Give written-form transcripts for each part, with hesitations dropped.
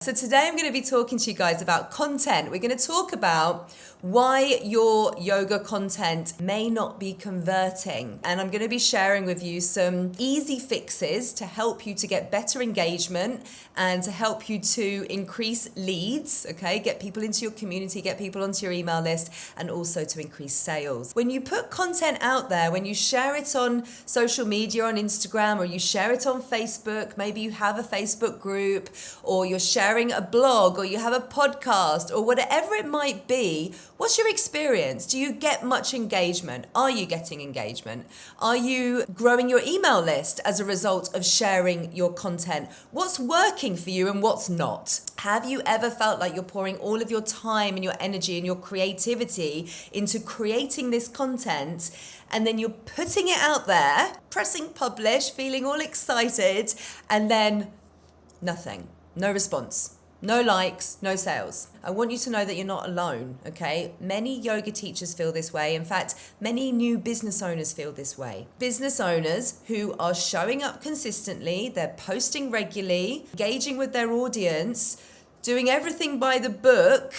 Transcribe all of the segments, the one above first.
So today I'm going to be talking to you guys about content. We're going to talk about why your yoga content may not be converting. And I'm going to be sharing with you some easy fixes to help you to get better engagement and to help you to increase leads, okay? Get people into your community, get people onto your email list, and also to increase sales. When you put content out there, when you share it on social media, on Instagram, or you share it on Facebook, maybe you have a Facebook group, or you're sharing a blog, or you have a podcast, or whatever it might be, what's your experience? Do you get much engagement? Are you getting engagement? Are you growing your email list as a result of sharing your content? What's working for you and what's not? Have you ever felt like you're pouring all of your time and your energy and your creativity into creating this content, and then you're putting it out there, pressing publish, feeling all excited, and then nothing? No response, no likes, no sales. I want you to know that you're not alone, okay? Many yoga teachers feel this way. In fact, many new business owners feel this way. Business owners who are showing up consistently, they're posting regularly, engaging with their audience, doing everything by the book,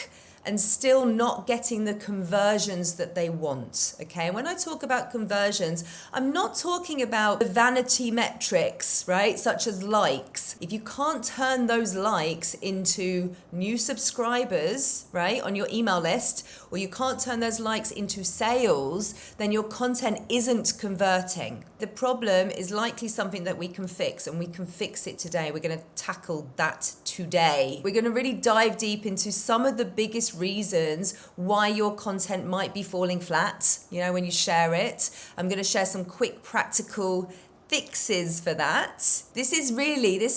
and still not getting the conversions that they want, okay? And when I talk about conversions, I'm not talking about the vanity metrics, right? Such as likes. If you can't turn those likes into new subscribers, right, on your email list, or you can't turn those likes into sales, then your content isn't converting. The problem is likely something that we can fix, and we can fix it today. We're going to tackle that today. We're going to really dive deep into some of the biggest reasons why your content might be falling flat, you know, when you share it. I'm going to share some quick practical fixes for that. This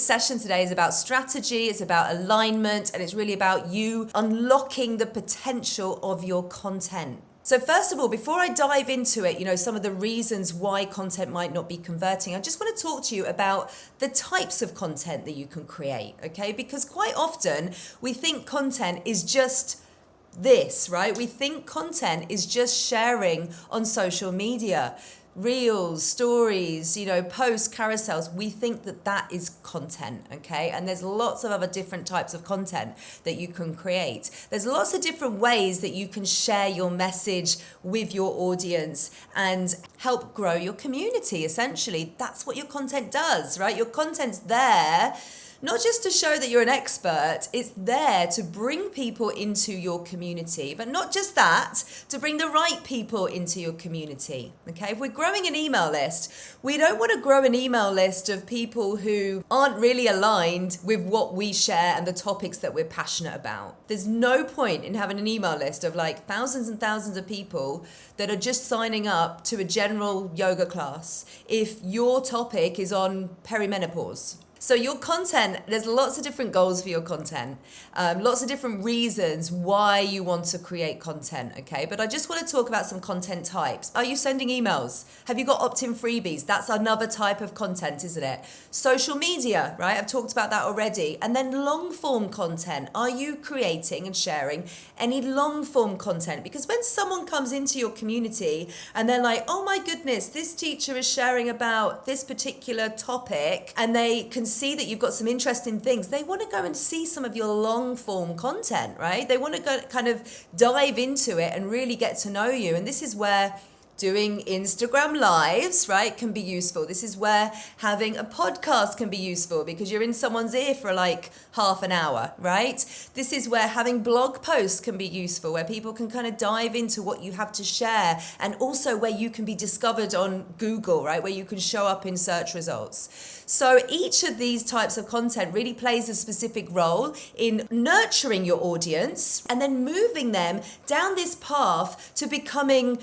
session today is about strategy, it's about alignment, and it's really about you unlocking the potential of your content. So first of all, before I dive into it, you know, some of the reasons why content might not be converting, I just want to talk to you about the types of content that you can create, okay? Because quite often we think content is just this, right? We think content is just sharing on social media. Reels, stories, you know, posts, carousels. We think that that is content, okay? And there's lots of other different types of content that you can create. There's lots of different ways that you can share your message with your audience and help grow your community, essentially. That's what your content does, right? Your content's there not just to show that you're an expert, it's there to bring people into your community. But not just that, to bring the right people into your community. Okay, if we're growing an email list, we don't want to grow an email list of people who aren't really aligned with what we share and the topics that we're passionate about. There's no point in having an email list of like thousands and thousands of people that are just signing up to a general yoga class if your topic is on perimenopause. So your content, there's lots of different goals for your content, lots of different reasons why you want to create content, okay? But I just want to talk about some content types. Are you sending emails? Have you got opt-in freebies? That's another type of content, isn't it? Social media, right? I've talked about that already. And then long-form content. Are you creating and sharing any long-form content? Because when someone comes into your community and they're like, oh my goodness, this teacher is sharing about this particular topic, and they can see that you've got some interesting things, they want to go and see some of your long form content, right? They want to go kind of dive into it and really get to know you. And this is where doing Instagram lives, right, can be useful. This is where having a podcast can be useful because you're in someone's ear for like half an hour, right? This is where having blog posts can be useful, where people can kind of dive into what you have to share, and also where you can be discovered on Google, right, where you can show up in search results. So each of these types of content really plays a specific role in nurturing your audience and then moving them down this path to becoming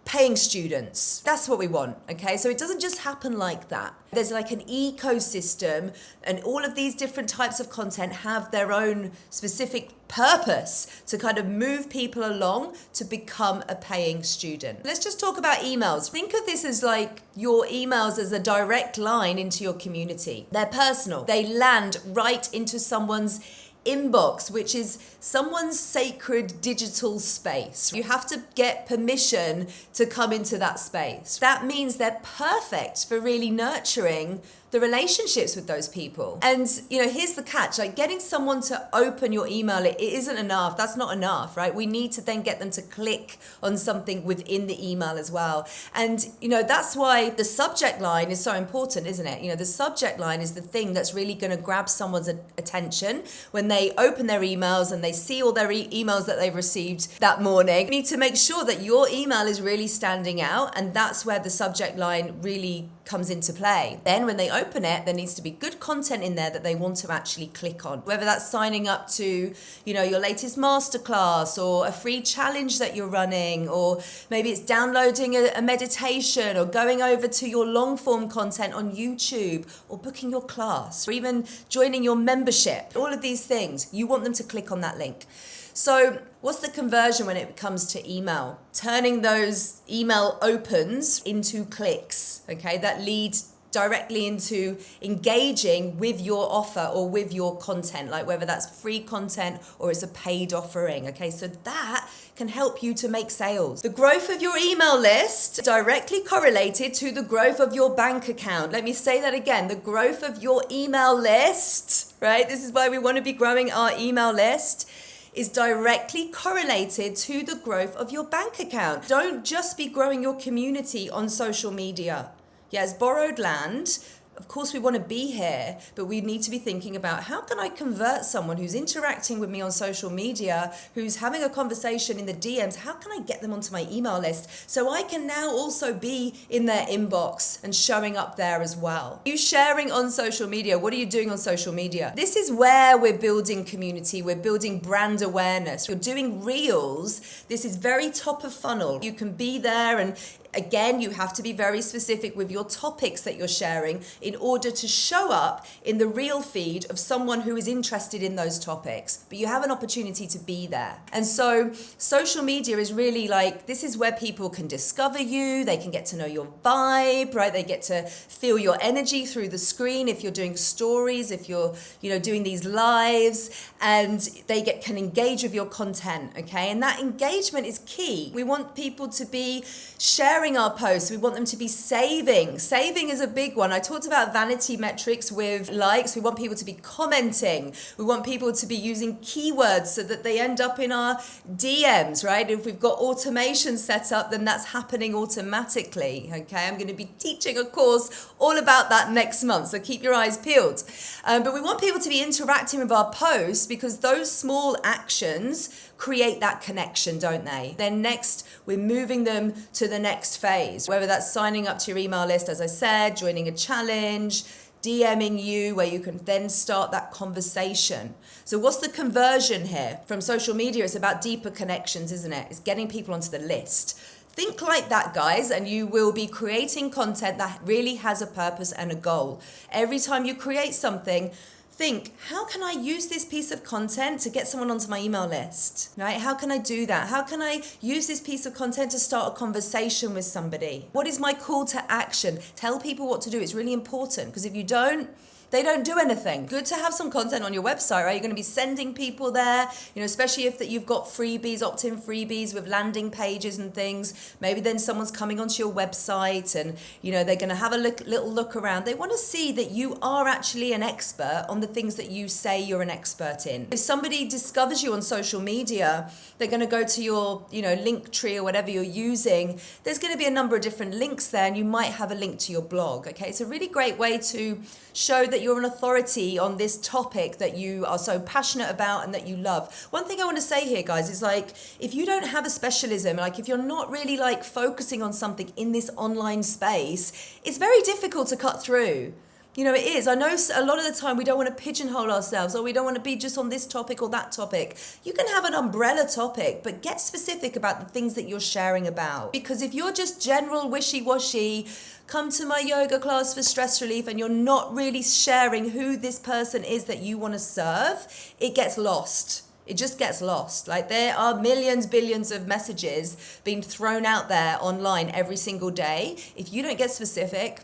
paying students. That's what we want, okay? So it doesn't just happen like that. There's like an ecosystem, and all of these different types of content have their own specific purpose to kind of move people along to become a paying student. Let's just talk about emails. Think of this as like your emails as a direct line into your community. They're personal. They land right into someone's inbox, which is someone's sacred digital space. You have to get permission to come into that space. That means they're perfect for really nurturing the relationships with those people. And, here's the catch, like getting someone to open your email, it isn't enough. That's not enough, right? We need to then get them to click on something within the email as well. And, that's why the subject line is so important, isn't it? The subject line is the thing that's really going to grab someone's attention when they open their emails and they see all their emails that they've received that morning. You need to make sure that your email is really standing out, and that's where the subject line really comes into play. Then when they open it, there needs to be good content in there that they want to actually click on. Whether that's signing up to, your latest masterclass or a free challenge that you're running, or maybe it's downloading a meditation, or going over to your long form content on YouTube, or booking your class, or even joining your membership. All of these things, you want them to click on that link. So what's the conversion when it comes to email? Turning those email opens into clicks, okay, that lead directly into engaging with your offer or with your content, like whether that's free content or it's a paid offering, okay? So that can help you to make sales. The growth of your email list directly correlated to the growth of your bank account. Let me say that again, the growth of your email list, right? This is why we want to be growing our email list, is directly correlated to the growth of your bank account. Don't just be growing your community on social media. Yes, borrowed land. Of course, we want to be here, but we need to be thinking about how can I convert someone who's interacting with me on social media, who's having a conversation in the DMs, how can I get them onto my email list so I can now also be in their inbox and showing up there as well. You sharing on social media, what are you doing on social media? This is where we're building community, we're building brand awareness. You're doing reels, this is very top of funnel. You can be there, and again, you have to be very specific with your topics that you're sharing in order to show up in the reel feed of someone who is interested in those topics. But you have an opportunity to be there. And so social media is really like, this is where people can discover you, they can get to know your vibe, right? They get to feel your energy through the screen if you're doing stories, if you're, doing these lives, and they can engage with your content, okay? And that engagement is key. We want people to be sharing our posts. We want them to be saving. Saving is a big one. I talked about vanity metrics with likes. We want people to be commenting. We want people to be using keywords so that they end up in our DMs, right? If we've got automation set up, then that's happening automatically, okay? I'm going to be teaching a course all about that next month, so keep your eyes peeled. But we want people to be interacting with our posts because those small actions create that connection, don't they? Then next, we're moving them to the next phase, whether that's signing up to your email list, as I said, joining a challenge, DMing you, where you can then start that conversation. So what's the conversion here? From social media, it's about deeper connections, isn't it? It's getting people onto the list. Think like that, guys, and you will be creating content that really has a purpose and a goal. Every time you create something, think, how can I use this piece of content to get someone onto my email list, right? How can I do that? How can I use this piece of content to start a conversation with somebody? What is my call to action? Tell people what to do. It's really important, because if you don't, they don't do anything. Good to have some content on your website, right? You're going to be sending people there, especially if that you've got freebies, opt-in freebies with landing pages and things. Maybe then someone's coming onto your website and, they're going to have a little look around. They want to see that you are actually an expert on the things that you say you're an expert in. If somebody discovers you on social media, they're going to go to your, link tree or whatever you're using. There's going to be a number of different links there, and you might have a link to your blog, okay? It's a really great way to show that you're an authority on this topic that you are so passionate about and that you love. One thing I want to say here, guys, is like, if you don't have a specialism, like if you're not really like focusing on something in this online space, it's very difficult to cut through. It is. I know a lot of the time we don't want to pigeonhole ourselves, or we don't want to be just on this topic or that topic. You can have an umbrella topic, but get specific about the things that you're sharing about. Because if you're just general wishy-washy, come to my yoga class for stress relief, and you're not really sharing who this person is that you want to serve, it gets lost. It just gets lost. Like, there are millions, billions of messages being thrown out there online every single day. If you don't get specific,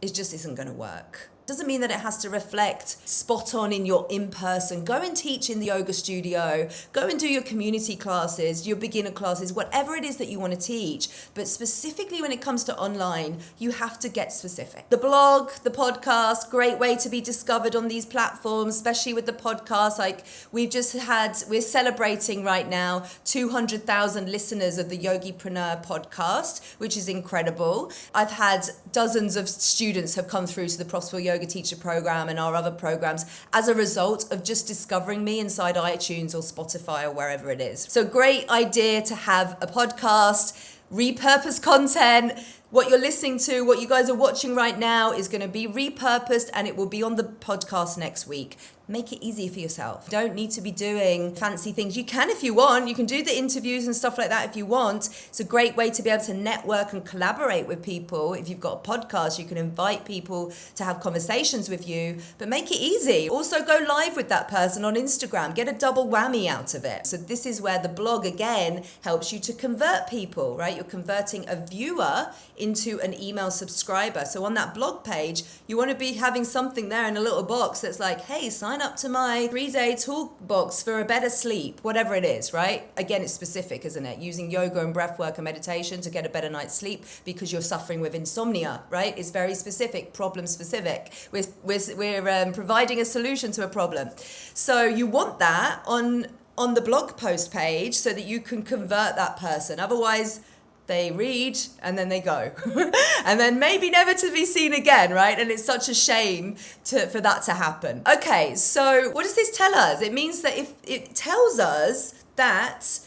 it just isn't going to work. Doesn't mean that it has to reflect spot on in your in-person. Go and teach in the yoga studio. Go and do your community classes, your beginner classes, whatever it is that you want to teach. But specifically when it comes to online, you have to get specific. The blog, the podcast, great way to be discovered on these platforms, especially with the podcast. Like we're celebrating right now 200,000 listeners of the Yogipreneur podcast, which is incredible. I've had dozens of students have come through to the Profitable Yoga Teacher program and our other programs as a result of just discovering me inside iTunes or Spotify or wherever it is. So great idea to have a podcast, repurpose content. What you're listening to, what you guys are watching right now is going to be repurposed and it will be on the podcast next week. Make it easy for yourself. You don't need to be doing fancy things. You can if you want. You can do the interviews and stuff like that if you want. It's a great way to be able to network and collaborate with people. If you've got a podcast, you can invite people to have conversations with you, but make it easy. Also go live with that person on Instagram. Get a double whammy out of it. So this is where the blog again helps you to convert people, right? You're converting a viewer into an email subscriber. So on that blog page, you want to be having something there in a little box that's like, hey, sign up to my 3-day toolbox for a better sleep, whatever it is, right? Again, it's specific, isn't it? Using yoga and breath work and meditation to get a better night's sleep because you're suffering with insomnia, right? It's very specific, problem specific. We're providing a solution to a problem. So you want that on the blog post page so that you can convert that person. Otherwise, they read and then they go and then maybe never to be seen again, right? And it's such a shame for that to happen. Okay, so what does this tell us? It means that if it tells us that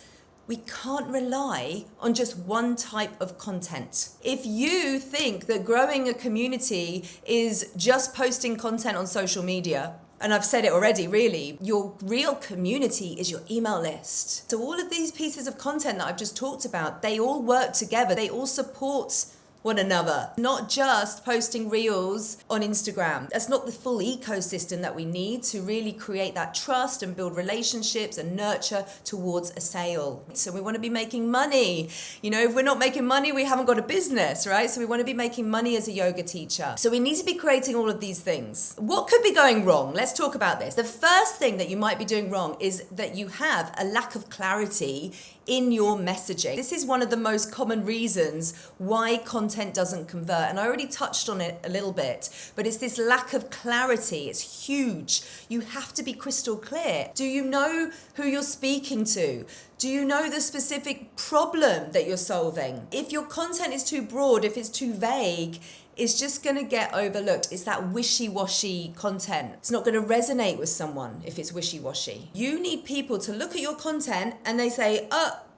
we can't rely on just one type of content. If you think that growing a community is just posting content on social media, and I've said it already, really, your real community is your email list. So all of these pieces of content that I've just talked about, they all work together. They all support one another, not just posting reels on Instagram. That's not the full ecosystem that we need to really create that trust and build relationships and nurture towards a sale. So we want to be making money. You know, if we're not making money, we haven't got a business, right? So we want to be making money as a yoga teacher. So we need to be creating all of these things. What could be going wrong? Let's talk about this. The first thing that you might be doing wrong is that you have a lack of clarity in your messaging. This is one of the most common reasons why content doesn't convert. And I already touched on it a little bit, but it's this lack of clarity. It's huge. You have to be crystal clear. Do you know who you're speaking to? Do you know the specific problem that you're solving? If your content is too broad, if it's too vague, it's just going to get overlooked. It's that wishy-washy content. It's not going to resonate with someone if it's wishy-washy. You need people to look at your content and they say,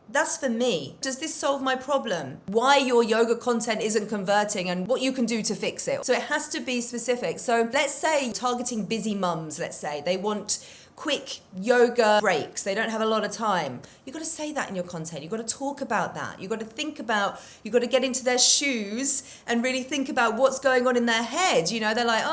that's for me. Does this solve my problem? Why your yoga content isn't converting and what you can do to fix it. So it has to be specific. So let's say targeting busy mums, let's say. They want quick yoga breaks. They don't have a lot of time. You've got to say that in your content. You've got to talk about that. You've got to think about, you've got to get into their shoes and really think about what's going on in their head. You know, they're like,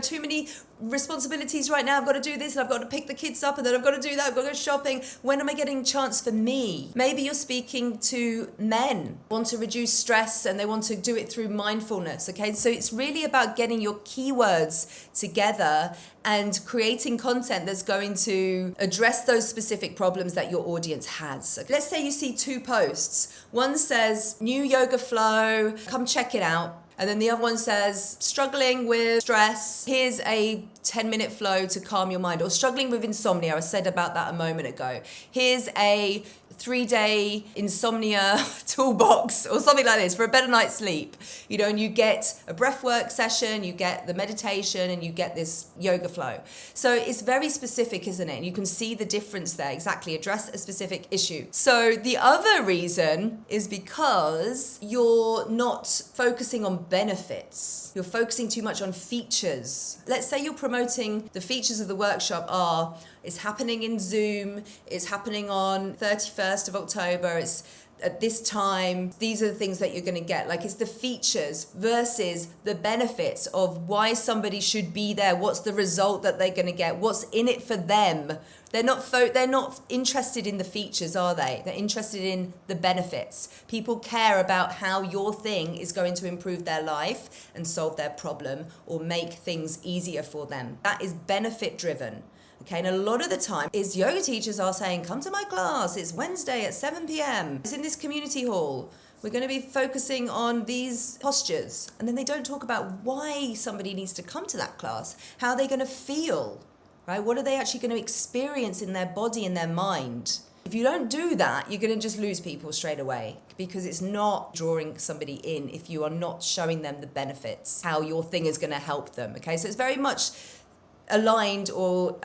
too many responsibilities right now. I've got to do this and I've got to pick the kids up and then I've got to do that. I've got to go shopping. When am I getting a chance for me? Maybe you're speaking to men, want to reduce stress and they want to do it through mindfulness. Okay, so it's really about getting your keywords together and creating content that's going to address those specific problems that your audience has. Let's say you see 2 posts. One says, new yoga flow, come check it out. And then the other one says, struggling with stress, here's a 10-minute flow to calm your mind. Or struggling with insomnia, I said about that a moment ago. Here's a 3-day insomnia toolbox or something like this for a better night's sleep. You know, and you get a breathwork session, you get the meditation, and you get this yoga flow. So it's very specific, isn't it? And you can see the difference there. Exactly, address a specific issue. So the other reason is because you're not focusing on benefits. You're focusing too much on features. Let's say you're promoting the features of the workshop are, it's happening in Zoom, it's happening on 31st of October, it's at this time, these are the things that you're going to get. Like, it's the features versus the benefits of why somebody should be there. What's the result that they're going to get? What's in it for them? They're not interested in the features, are they? They're interested in the benefits. People care about how your thing is going to improve their life and solve their problem or make things easier for them. That is benefit driven. Okay, and a lot of the time is yoga teachers are saying, come to my class, it's Wednesday at 7 p.m. It's in this community hall. We're going to be focusing on these postures. And then they don't talk about why somebody needs to come to that class, how they're going to feel, right? What are they actually going to experience in their body and their mind? If you don't do that, you're going to just lose people straight away because it's not drawing somebody in if you are not showing them the benefits, how your thing is going to help them. Okay, so it's very much aligned or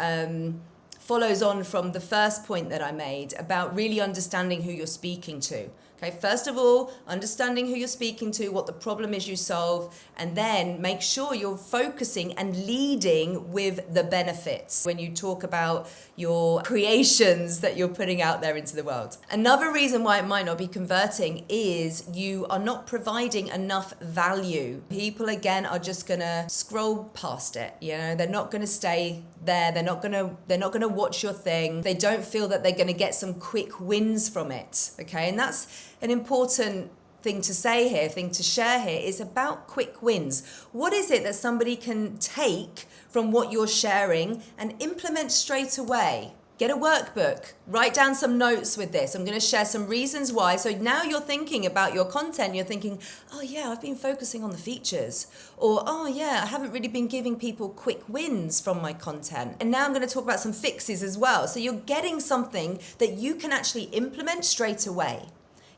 follows on from the first point that I made about really understanding who you're speaking to. Okay, first of all, understanding who you're speaking to, what the problem is you solve, and then make sure you're focusing and leading with the benefits when you talk about your creations that you're putting out there into the world. Another reason why it might not be converting is you are not providing enough value. People, again, are just gonna scroll past it. You know, they're not gonna stay there. They're not gonna watch your thing. They don't feel that they're gonna get some quick wins from it. Okay, and that's an important thing to say here, thing to share here, is about quick wins. What is it that somebody can take from what you're sharing and implement straight away? Get a workbook, write down some notes with this. I'm going to share some reasons why. So now you're thinking about your content, you're thinking, oh yeah, I've been focusing on the features. Or, oh yeah, I haven't really been giving people quick wins from my content. And now I'm going to talk about some fixes as well. So you're getting something that you can actually implement straight away.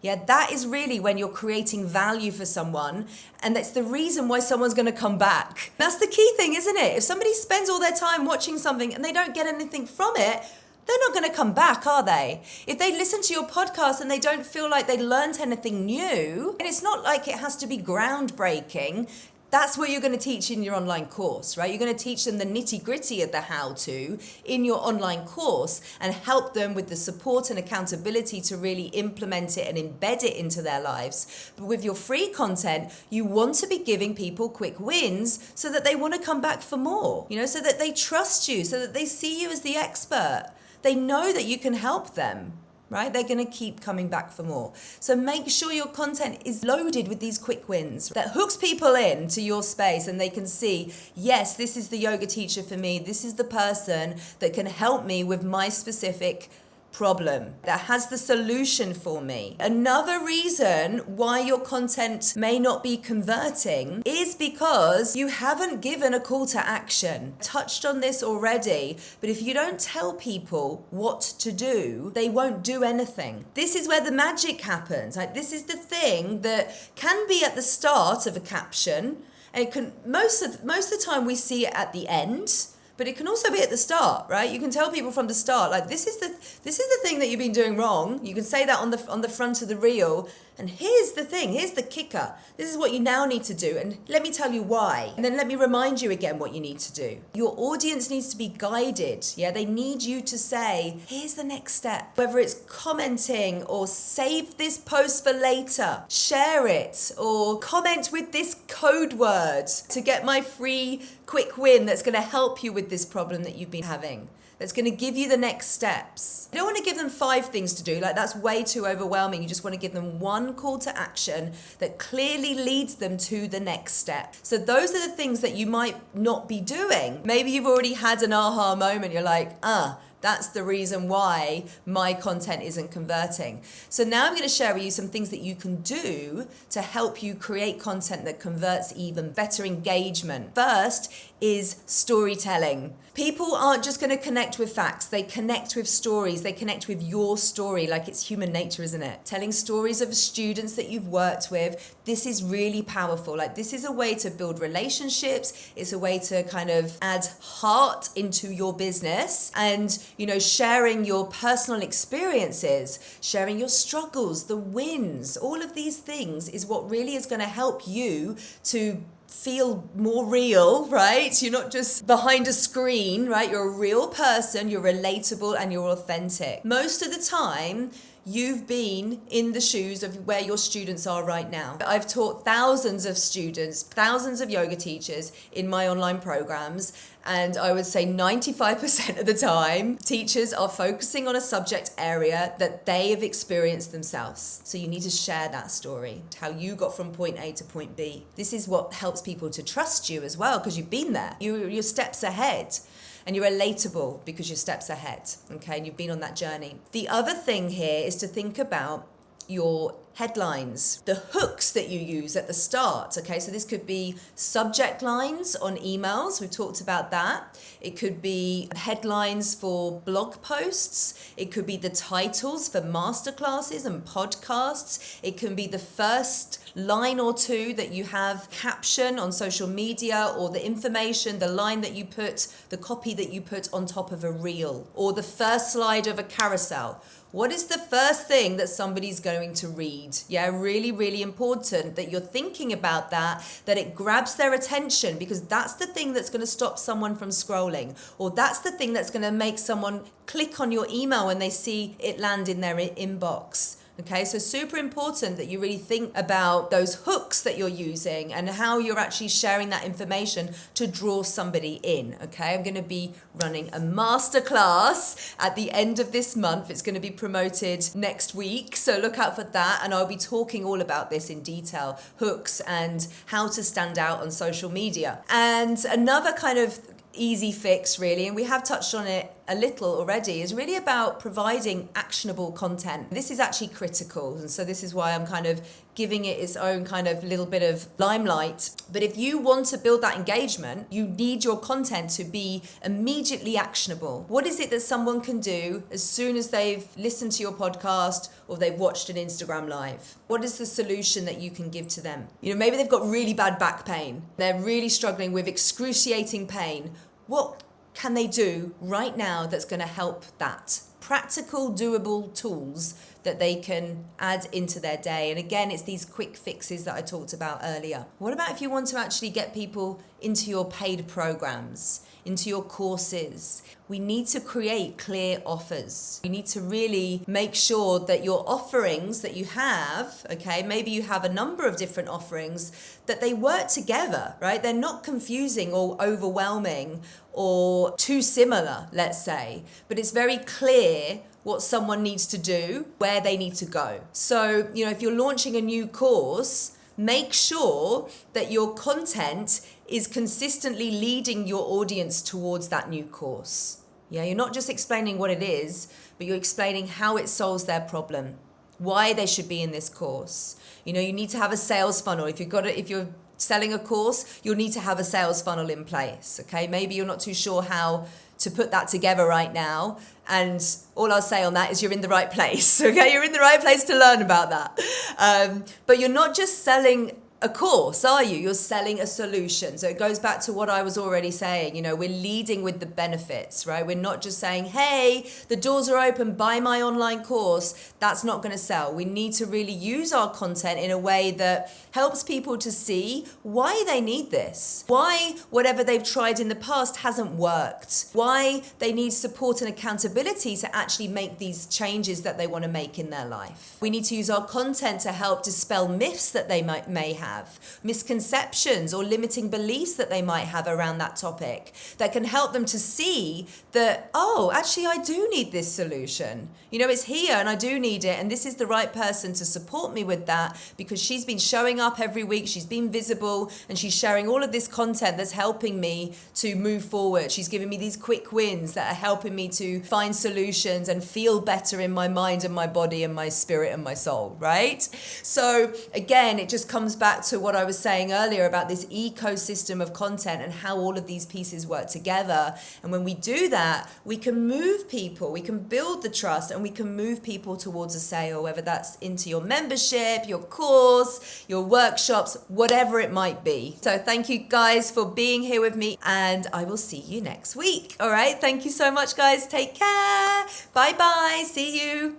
Yeah, that is really when you're creating value for someone, and that's the reason why someone's going to come back. That's the key thing, isn't it? If somebody spends all their time watching something and they don't get anything from it, they're not going to come back, are they? If they listen to your podcast and they don't feel like they learned anything new, and it's not like it has to be groundbreaking, that's what you're going to teach in your online course, right? You're going to teach them the nitty-gritty of the how-to in your online course and help them with the support and accountability to really implement it and embed it into their lives. But with your free content, you want to be giving people quick wins so that they want to come back for more, you know, so that they trust you, so that they see you as the expert. They know that you can help them. Right? They're going to keep coming back for more. So make sure your content is loaded with these quick wins that hooks people in to your space and they can see, yes, this is the yoga teacher for me. This is the person that can help me with my specific problem, that has the solution for me. Another reason why your content may not be converting is because you haven't given a call to action. Touched on this already, but if you don't tell people what to do, they won't do anything. This is where the magic happens. Like, this is the thing that can be at the start of a caption, and it can most of the time we see it at the end. But it can also be at the start, right? You can tell people from the start, like, this is the thing that you've been doing wrong. You can say that on the front of the reel. And here's the thing, here's the kicker. This is what you now need to do. And let me tell you why. And then let me remind you again what you need to do. Your audience needs to be guided. Yeah, they need you to say, here's the next step. Whether it's commenting or save this post for later, share it, or comment with this code word to get my free quick win that's going to help you with this problem that you've been having. That's going to give you the next steps. You don't want to give them 5 things to do, like that's way too overwhelming. You just want to give them one call to action that clearly leads them to the next step. So those are the things that you might not be doing. Maybe you've already had an aha moment. You're like, that's the reason why my content isn't converting. So now I'm going to share with you some things that you can do to help you create content that converts, even better engagement. First is storytelling. People aren't just going to connect with facts. They connect with stories. They connect with your story, like it's human nature, isn't it? Telling stories of students that you've worked with. This is really powerful. Like, this is a way to build relationships. It's a way to kind of add heart into your business and, you know, sharing your personal experiences, sharing your struggles, the wins, all of these things is what really is going to help you to feel more real, right? You're not just behind a screen, right? You're a real person, you're relatable, and you're authentic. Most of the time, you've been in the shoes of where your students are right now. I've taught thousands of students, thousands of yoga teachers in my online programs, and I would say 95% of the time, teachers are focusing on a subject area that they have experienced themselves. So you need to share that story, how you got from point A to point B. This is what helps people to trust you as well, because you've been there. You're steps ahead. And you're relatable because you're steps ahead, okay? And you've been on that journey. The other thing here is to think about your headlines, the hooks that you use at the start, okay? So this could be subject lines on emails. We've talked about that. It could be headlines for blog posts. It could be the titles for masterclasses and podcasts. It can be the first line or two that you have caption on social media, or the information, the line that you put, the copy that you put on top of a reel, or the first slide of a carousel. What is the first thing that somebody's going to read? Yeah, really, really important that you're thinking about that it grabs their attention, because that's the thing that's going to stop someone from scrolling, or that's the thing that's going to make someone click on your email when they see it land in their inbox. Okay, so super important that you really think about those hooks that you're using and how you're actually sharing that information to draw somebody in. Okay, I'm going to be running a masterclass at the end of this month. It's going to be promoted next week, so look out for that. And I'll be talking all about this in detail, hooks and how to stand out on social media. And another kind of easy fix, really, and we have touched on it a little already, is really about providing actionable content. This is actually critical, and so this is why I'm kind of giving it its own kind of little bit of limelight. But if you want to build that engagement, you need your content to be immediately actionable. What is it that someone can do as soon as they've listened to your podcast or they've watched an Instagram live? What is the solution that you can give to them? You know, maybe they've got really bad back pain. They're really struggling with excruciating pain. What can they do right now that's going to help that? Practical, doable tools that they can add into their day. And again, it's these quick fixes that I talked about earlier. What about if you want to actually get people into your paid programs, into your courses? We need to create clear offers. You need to really make sure that your offerings that you have, okay, maybe you have a number of different offerings, that they work together, right? They're not confusing or overwhelming or too similar, let's say, but it's very clear what someone needs to do, where they need to go. So, you know, if you're launching a new course, make sure that your content is consistently leading your audience towards that new course. Yeah, you're not just explaining what it is, but you're explaining how it solves their problem, why they should be in this course. You know, you need to have a sales funnel. If you're selling a course, you'll need to have a sales funnel in place. Okay, maybe you're not too sure how to put that together right now, and all I'll say on that is you're in the right place. Okay, you're in the right place to learn about that. But you're not just selling a course, are you? You're selling a solution. So it goes back to what I was already saying. You know, we're leading with the benefits, right? We're not just saying, hey, the doors are open, buy my online course. That's not going to sell. We need to really use our content in a way that helps people to see why they need this, why whatever they've tried in the past hasn't worked, why they need support and accountability to actually make these changes that they want to make in their life. We need to use our content to help dispel myths that they may have, misconceptions or limiting beliefs that they might have around that topic, that can help them to see that, oh, actually I do need this solution. You know, it's here and I do need it, and this is the right person to support me with that, because she's been showing up every week, she's been visible, and she's sharing all of this content that's helping me to move forward. She's giving me these quick wins that are helping me to find solutions and feel better in my mind and my body and my spirit and my soul, right? So again, it just comes back to what I was saying earlier about this ecosystem of content and how all of these pieces work together. And when we do that, we can move people, we can build the trust, and we can move people towards a sale, whether that's into your membership, your course, your workshops, whatever it might be. So thank you guys for being here with me, and I will see you next week. All right, thank you so much, guys. Take care. Bye bye. See you.